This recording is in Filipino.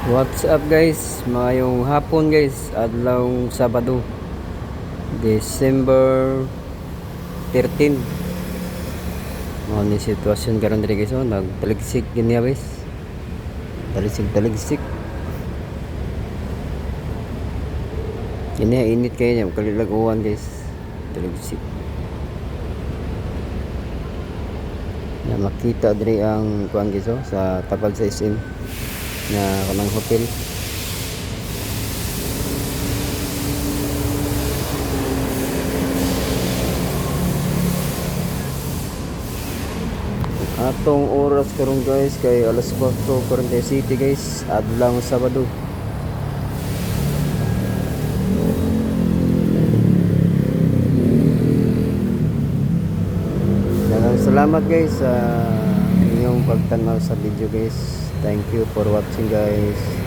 What's up guys? Mayong hapon guys, adlaw Sabado, December 13. Mao ni sitwasyon karon diri guys, nagtaligsik gini guys. Taligsik. Ini init kayo niya, kalilag uwan guys. Taligsik. Na makita diri ang kuan guys sa tapal sa SM na kanang hotel. Atong oras karon guys kay alas 4:47 guys, adlaw Sabado. Salamat guys sa inyong pagtanaw sa video guys. Thank you for watching guys.